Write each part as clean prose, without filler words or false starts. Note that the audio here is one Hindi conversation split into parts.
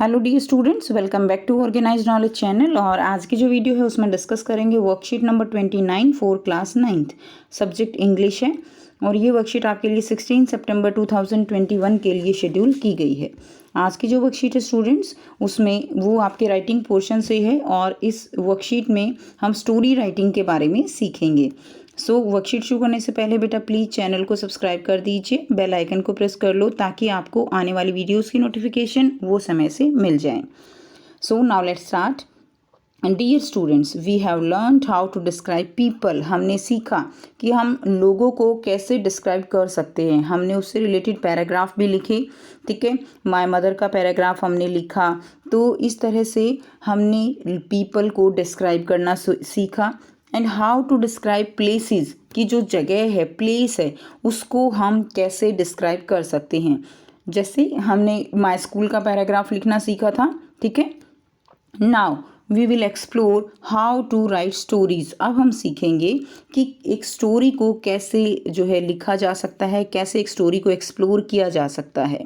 Hello dear students, welcome back to organized knowledge channel. और आज की जो वीडियो है उसमें डिस्कस करेंगे worksheet number 29 for class 9th, subject English है। और ये वर्कशीट आपके लिए 16 सितंबर 2021 के लिए शेड्यूल की गई है। आज की जो वर्कशीट है स्टूडेंट्स, उसमें वो आपके राइटिंग पोर्शन से है और इस वर्कशीट में हम स्टोरी राइटिंग के बारे में सीखेंगे। वर्कशीट शुरू करने से पहले बेटा प्लीज़ चैनल को सब्सक्राइब कर दीजिए, बेल आइकन को प्रेस कर लो ताकि आपको आने वाली वीडियोस की नोटिफिकेशन वो समय से मिल जाए। Now let's start. Dear students, we have learned how to describe people. हमने सीखा कि हम लोगों को कैसे डिस्क्राइब कर सकते हैं। हमने उससे रिलेटेड पैराग्राफ भी लिखे, ठीक है। माय मदर का पैराग्राफ हमने लिखा। तो इस तरह से हमने पीपल को डिस्क्राइब करना सीखा। And how to describe places, की जो जगह है, प्लेस है, उसको हम कैसे डिस्क्राइब कर सकते हैं। जैसे हमने माय स्कूल का पैराग्राफ लिखना सीखा था, ठीक है। Now we will explore how to write stories. अब हम सीखेंगे कि एक स्टोरी को कैसे जो है लिखा जा सकता है, कैसे एक स्टोरी को एक्सप्लोर किया जा सकता है।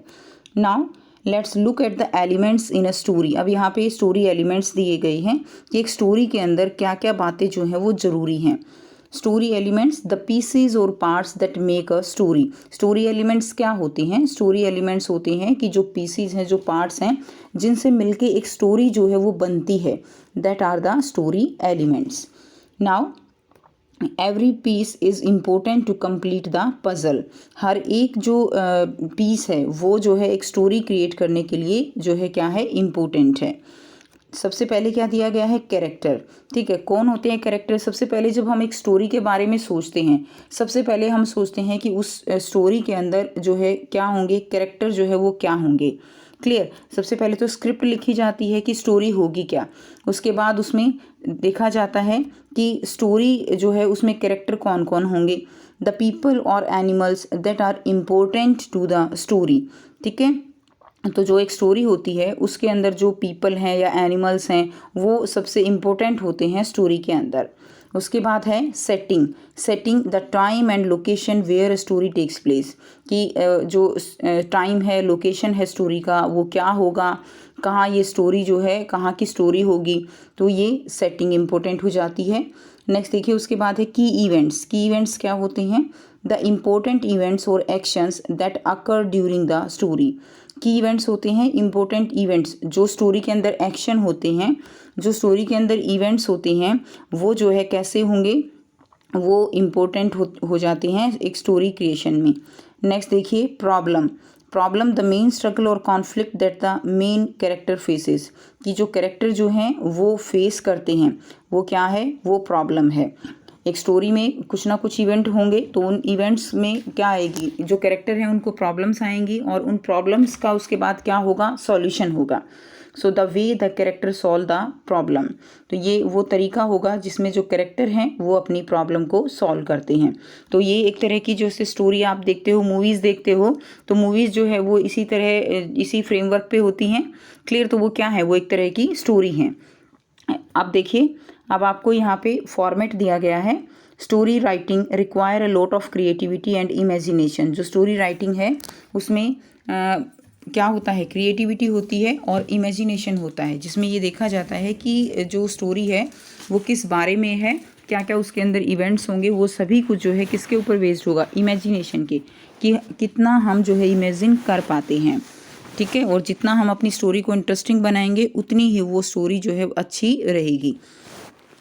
Now let's look at the elements in a story. अब यहाँ पे स्टोरी एलिमेंट्स दिए गए हैं कि एक स्टोरी के अंदर क्या क्या बातें जो हैं वो ज़रूरी हैं। स्टोरी एलिमेंट्स, द पीसेज और parts that make a story. Story elements क्या होते हैं? स्टोरी एलिमेंट्स होते हैं कि जो पीसेज हैं, जो पार्ट्स हैं, जिनसे मिलके एक स्टोरी जो है वो बनती है, that are the story elements. Now every piece is important to complete the puzzle. हर एक जो पीस है वो जो है एक स्टोरी क्रिएट करने के लिए जो है क्या है, इम्पोर्टेंट है। सबसे पहले क्या दिया गया है? कैरेक्टर, ठीक है। कौन होते हैं कैरेक्टर? सबसे पहले जब हम एक स्टोरी के बारे में सोचते हैं, सबसे पहले हम सोचते हैं कि उस स्टोरी के अंदर जो है क्या होंगे, कैरेक्टर जो है वो क्या होंगे। क्लियर। सबसे पहले तो स्क्रिप्ट लिखी जाती है कि स्टोरी होगी क्या। उसके बाद उसमें देखा जाता है कि स्टोरी जो है उसमें कैरेक्टर कौन कौन होंगे। द पीपल और animals that are important to the story, ठीक है। तो जो एक स्टोरी होती है उसके अंदर जो पीपल हैं या एनिमल्स हैं वो सबसे इम्पोर्टेंट होते हैं स्टोरी के अंदर। उसके बाद है setting. Setting the time and location where story takes place, कि जो टाइम है, लोकेशन है स्टोरी का, वो क्या होगा, कहाँ ये स्टोरी जो है, कहाँ की स्टोरी होगी। तो ये सेटिंग इम्पोर्टेंट हो जाती है। नेक्स्ट देखिए, उसके बाद है की इवेंट्स। की इवेंट्स क्या होते हैं? द इम्पोर्टेंट इवेंट्स और actions that occur during the story. की इवेंट्स होते हैं इम्पोर्टेंट इवेंट्स, जो स्टोरी के अंदर एक्शन होते हैं, जो स्टोरी के अंदर इवेंट्स होते हैं, वो जो है कैसे होंगे, वो इम्पोर्टेंट हो जाते हैं एक स्टोरी क्रिएशन में। नेक्स्ट देखिए, problem. Problem the main struggle और conflict that the main character faces, कि जो कैरेक्टर जो हैं वो फेस करते हैं, वो क्या है, वो प्रॉब्लम है। एक स्टोरी में कुछ ना कुछ इवेंट होंगे, तो उन इवेंट्स में क्या आएगी, जो कैरेक्टर हैं उनको प्रॉब्लम्स आएंगी, और उन प्रॉब्लम्स का उसके बाद क्या होगा, सॉल्यूशन होगा। So the way the character solve the problem, तो ये वो तरीका होगा जिसमें जो कैरेक्टर हैं वो अपनी प्रॉब्लम को सॉल्व करते हैं। तो ये एक तरह की जो स्टोरी आप देखते हो, मूवीज़ देखते हो, तो मूवीज़ जो है वो इसी तरह, इसी फ्रेमवर्क पे होती हैं। क्लियर। तो वो क्या है, वो एक तरह की स्टोरी हैं। अब देखिए, अब आपको यहाँ पे फॉर्मेट दिया गया है। Story writing require a lot of creativity and imagination. जो स्टोरी राइटिंग है उसमें क्या होता है, क्रिएटिविटी होती है और इमेजिनेशन होता है, जिसमें ये देखा जाता है कि जो स्टोरी है वो किस बारे में है, क्या क्या उसके अंदर इवेंट्स होंगे, वो सभी कुछ जो है किसके ऊपर बेस्ड होगा, इमेजिनेशन के, कि कितना हम जो है इमेजिन कर पाते हैं, ठीक है। और जितना हम अपनी स्टोरी को इंटरेस्टिंग बनाएंगे उतनी ही वो स्टोरी जो है अच्छी रहेगी।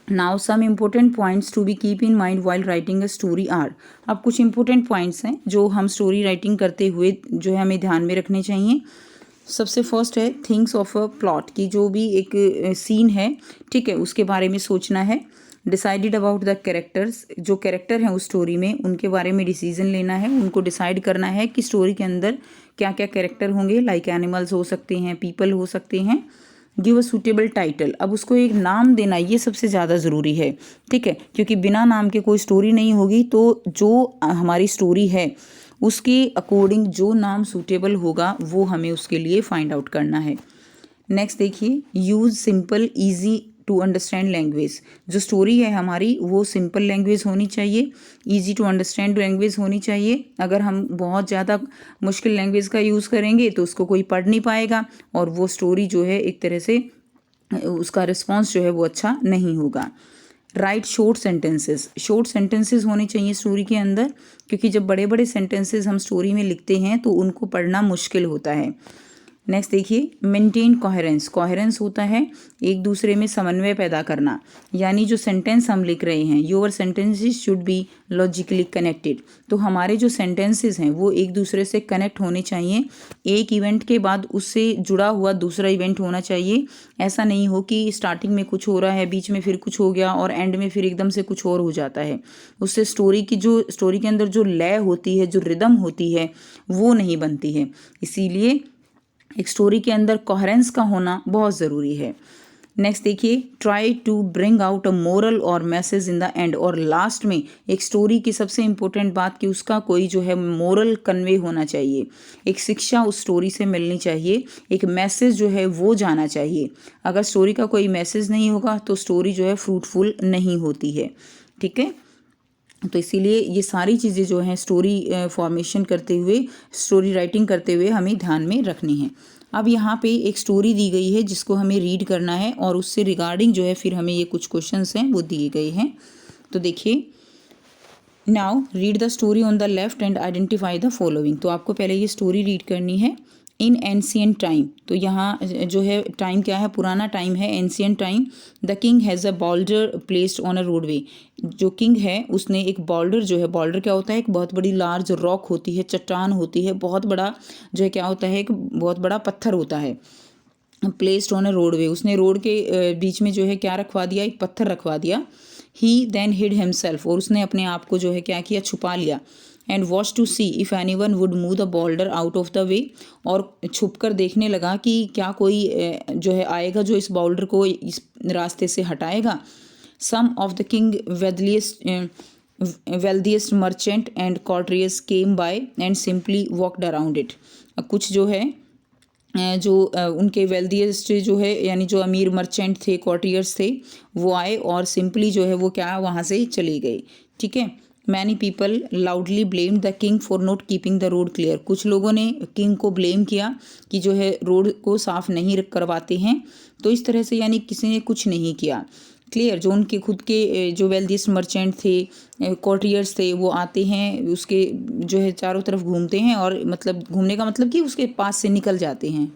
Now some important points to be keep in mind while writing a story are. अब कुछ इंपॉर्टेंट पॉइंट्स हैं जो हम स्टोरी राइटिंग करते हुए जो है हमें ध्यान में रखने चाहिए। सबसे फर्स्ट है थिंग्स ऑफ अ प्लॉट, की जो भी एक सीन है, ठीक है, उसके बारे में सोचना है। डिसाइडेड अबाउट द कैरेक्टर्स, जो कैरेक्टर हैं उस स्टोरी में उनके बारे में डिसीजन लेना है, उनको डिसाइड करना है कि स्टोरी के अंदर क्या क्या कैरेक्टर होंगे, लाइक एनिमल्स हो सकते हैं, पीपल हो सकते हैं। गिव अ सूटेबल टाइटल, अब उसको एक नाम देना ये सबसे ज़्यादा ज़रूरी है, ठीक है, क्योंकि बिना नाम के कोई स्टोरी नहीं होगी। तो जो हमारी स्टोरी है उसके अकॉर्डिंग जो नाम सूटेबल होगा वो हमें उसके लिए फाइंड आउट करना है। नेक्स्ट देखिए, use simple easy to understand language. जो स्टोरी है हमारी वो सिंपल लैंग्वेज होनी चाहिए, ईजी टू अंडरस्टैंड लैंग्वेज होनी चाहिए। अगर हम बहुत ज़्यादा मुश्किल लैंग्वेज का यूज़ करेंगे तो उसको कोई पढ़ नहीं पाएगा और वो स्टोरी जो है एक तरह से उसका रिस्पॉन्स जो है वो अच्छा नहीं होगा। राइट शॉर्ट सेंटेंसेस होने चाहिए स्टोरी के अंदर, क्योंकि जब बड़े बड़े सेंटेंसेस हम स्टोरी में लिखते हैं तो उनको पढ़ना मुश्किल होता है। नेक्स्ट देखिए, मेंटेन कोहेरेंस होता है एक दूसरे में समन्वय पैदा करना, यानी जो सेंटेंस हम लिख रहे हैं, your sentences should be logically connected. तो हमारे जो सेंटेंसेस हैं वो एक दूसरे से कनेक्ट होने चाहिए। एक इवेंट के बाद उससे जुड़ा हुआ दूसरा इवेंट होना चाहिए। ऐसा नहीं हो कि स्टार्टिंग में कुछ हो रहा है, बीच में फिर कुछ हो गया और एंड में फिर एकदम से कुछ और हो जाता है। उससे स्टोरी के अंदर जो लय होती है, जो रिदम होती है, वो नहीं बनती है। इसीलिए एक स्टोरी के अंदर कोहेरेंस का होना बहुत ज़रूरी है। नेक्स्ट देखिए, try to bring out a moral और मैसेज इन द एंड। और लास्ट में एक स्टोरी की सबसे इम्पोर्टेंट बात कि उसका कोई जो है मोरल कन्वे होना चाहिए, एक शिक्षा उस स्टोरी से मिलनी चाहिए, एक मैसेज जो है वो जाना चाहिए। अगर स्टोरी का कोई मैसेज नहीं होगा तो स्टोरी जो है फ्रूटफुल नहीं होती है। ठीक है, तो इसीलिए ये सारी चीज़ें जो हैं स्टोरी फॉर्मेशन करते हुए, स्टोरी राइटिंग करते हुए हमें ध्यान में रखनी है। अब यहाँ पे एक स्टोरी दी गई है जिसको हमें रीड करना है और उससे रिगार्डिंग जो है फिर हमें ये कुछ क्वेश्चंस हैं वो दिए गए हैं। तो देखिए, now read the story on the left and identify the following. तो आपको पहले ये स्टोरी रीड करनी है। इन एंशियंट टाइम, तो यहाँ जो है टाइम क्या है, पुराना टाइम है, ancient time. The king has a boulder placed on a roadway. जो किंग है उसने एक बॉल्डर, जो है बॉल्डर क्या होता है, एक बहुत बड़ी लार्ज रॉक होती है, चट्टान होती है, बहुत बड़ा जो है क्या होता है, एक बहुत बड़ा पत्थर होता है। प्लेस्ड ऑन अ रोडवे, उसने रोड के बीच में जो है क्या रखवा दिया, एक पत्थर रखवा दिया। ही देन हिड हिमसेल्फ, और उसने अपने आप को जो है क्या किया, छुपा लिया। And watch to see if anyone would move the boulder out of the way, और छुप कर देखने लगा कि क्या कोई जो है आएगा जो इस बॉल्डर को इस रास्ते से हटाएगा। Some of the king wealthiest merchants and courtiers came by and simply walked around it. कुछ जो है जो उनके वेल्दिएस्ट जो है यानी जो अमीर मर्चेंट थे, कॉर्टियर्स थे, वो आए और सिंपली जो है वो क्या वहाँ से चले गए। ठीक है, many people loudly blame the king for not keeping the road clear. कुछ लोगों ने किंग को ब्लेम किया कि जो है रोड को साफ नहीं करवाते हैं। तो इस तरह से यानी किसी ने कुछ नहीं किया। क्लियर, जो उनके खुद के जो वेल्दिएस्ट मर्चेंट थे, कॉर्टियर्स थे, वो आते हैं उसके जो है चारों तरफ घूमते हैं, और मतलब घूमने का मतलब कि उसके पास से निकल जाते हैं।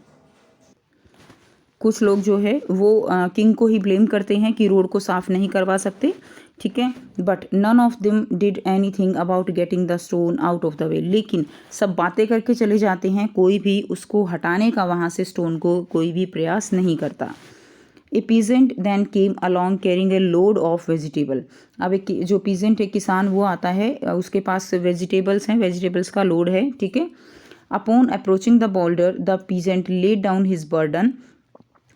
कुछ लोग जो है वो किंग को ही ब्लेम करते हैं कि रोड को साफ़ नहीं करवा सकते। ठीक है, but none of them did anything about getting the stone out of the way. लेकिन सब बातें करके चले जाते हैं, कोई भी उसको हटाने का वहाँ से स्टोन को कोई भी प्रयास नहीं करता। A peasant then came along carrying a load of vegetable. अब एक जो पीजेंट है, किसान, वो आता है, उसके पास वेजिटेबल्स हैं, वेजिटेबल्स का लोड है। ठीक है, upon approaching the boulder the peasant laid down his burden.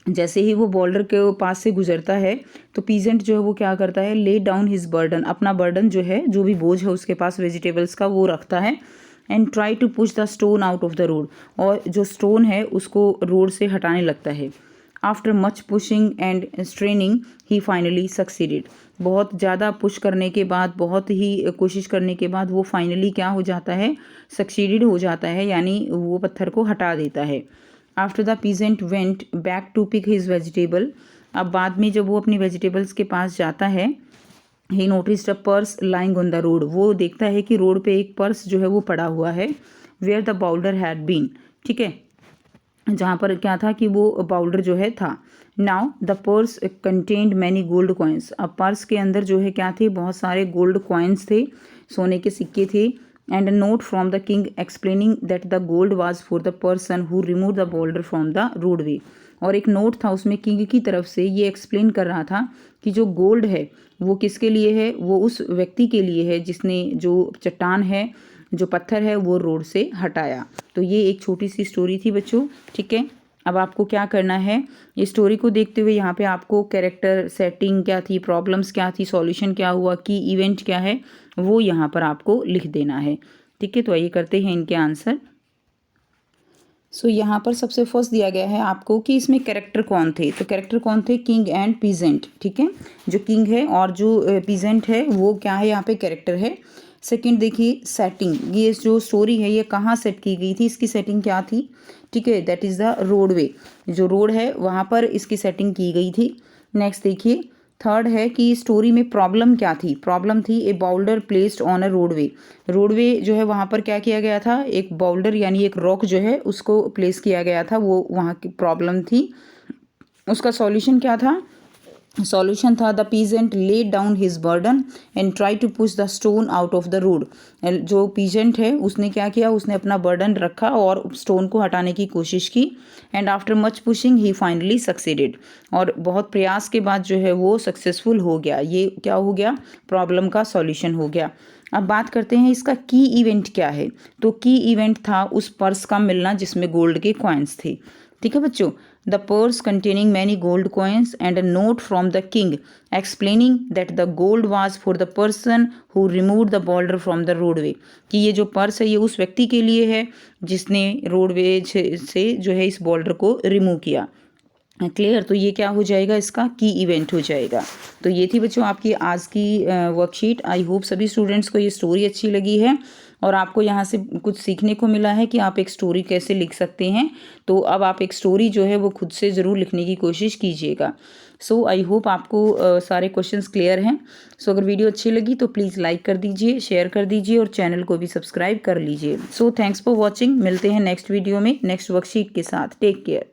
जैसे ही वो बॉर्डर के पास से गुजरता है तो पीजेंट जो है वो क्या करता है, ले डाउन हिज बर्डन, अपना बर्डन जो है, जो भी बोझ है उसके पास वेजिटेबल्स का, वो रखता है। And try to push the stone out of the road, और जो स्टोन है उसको रोड से हटाने लगता है। After much pushing and straining he finally succeeded. बहुत ज़्यादा पुश करने के बाद, बहुत ही कोशिश करने के बाद वो फाइनली क्या हो जाता है, सक्सीडेड हो जाता है, यानी वो पत्थर को हटा देता है। After the peasant went back to pick his vegetable. अब बाद में जब वो अपनी वेजिटेबल्स के पास जाता है, ही noticed a purse lying on the road. वो देखता है कि रोड पे एक पर्स जो है वो पड़ा हुआ है, where the Boulder had been. ठीक है, जहाँ पर क्या था कि वो पाउडर जो है था। Now the purse contained many gold coins. अब पर्स के अंदर जो है क्या थे, बहुत सारे गोल्ड कॉइन्स थे, सोने के सिक्के थे। And a note from the king explaining that the gold was for the person who remove the boulder from the roadway. और एक नोट था उसमें किंग की तरफ से, ये एक्सप्लेन कर रहा था कि जो गोल्ड है वो किसके लिए है, वो उस व्यक्ति के लिए है जिसने जो चट्टान है, जो पत्थर है, वो रोड से हटाया। तो ये एक छोटी सी स्टोरी थी बच्चों। ठीक है, अब आपको क्या करना है, ये स्टोरी को देखते हुए यहाँ पे आपको कैरेक्टर सेटिंग क्या थी, प्रॉब्लम्स क्या थी, सॉल्यूशन क्या हुआ, की इवेंट क्या है, वो यहाँ पर आपको लिख देना है। ठीक है, तो आइए करते हैं इनके आंसर। सो यहाँ पर सबसे फर्स्ट दिया गया है आपको कि इसमें कैरेक्टर कौन थे। तो कैरेक्टर कौन थे, किंग एंड पीजेंट, ठीक है। जो किंग है और जो पीजेंट है वो क्या है, यहाँ पे कैरेक्टर है। सेकंड देखिए सेटिंग, ये जो स्टोरी है ये कहाँ सेट की गई थी, इसकी सेटिंग क्या थी, ठीक है, दैट इज़ द रोडवे, जो रोड है वहाँ पर इसकी सेटिंग की गई थी। नेक्स्ट देखिए थर्ड है कि स्टोरी में प्रॉब्लम क्या थी, प्रॉब्लम थी a boulder placed on a roadway, roadway जो है वहाँ पर क्या किया गया था, एक बाउल्डर यानी एक रॉक जो है उसको प्लेस किया गया था, वो वहाँ की प्रॉब्लम थी। उसका सॉल्यूशन क्या था, सॉल्यूशन था the peasant laid down his burden and try to push the stone out of the road. जो पीजेंट है उसने क्या किया, उसने अपना बर्डन रखा और स्टोन को हटाने की कोशिश की। And after much pushing he finally succeeded, और बहुत प्रयास के बाद जो है वो सक्सेसफुल हो गया। ये क्या हो गया, प्रॉब्लम का सॉल्यूशन हो गया। अब बात करते हैं इसका की इवेंट क्या है। तो की इवेंट था उस पर्स का मिलना जिसमें गोल्ड के कॉइन्स थे, ठीक है बच्चों। The purse containing many gold coins and a note from the king explaining that the gold was for the person who remove the border from the roadway, कि ये जो पर्स है ये उस व्यक्ति के लिए है जिसने रोडवेज से जो है इस बॉर्डर को रिमूव किया। क्लियर, तो ये क्या हो जाएगा, इसका की इवेंट हो जाएगा। तो ये थी बच्चों आपकी आज की वर्कशीट। आई होप सभी स्टूडेंट्स को ये स्टोरी अच्छी लगी है और आपको यहाँ से कुछ सीखने को मिला है कि आप एक स्टोरी कैसे लिख सकते हैं। तो अब आप एक स्टोरी जो है वो खुद से ज़रूर लिखने की कोशिश कीजिएगा। सो आई होप आपको सारे क्वेश्चंस क्लियर हैं। सो अगर वीडियो अच्छी लगी तो प्लीज़ लाइक कर दीजिए, शेयर कर दीजिए और चैनल को भी सब्सक्राइब कर लीजिए। सो थैंक्स फॉर वॉचिंग, मिलते हैं नेक्स्ट वीडियो में नेक्स्ट वर्कशीट के साथ। Take care.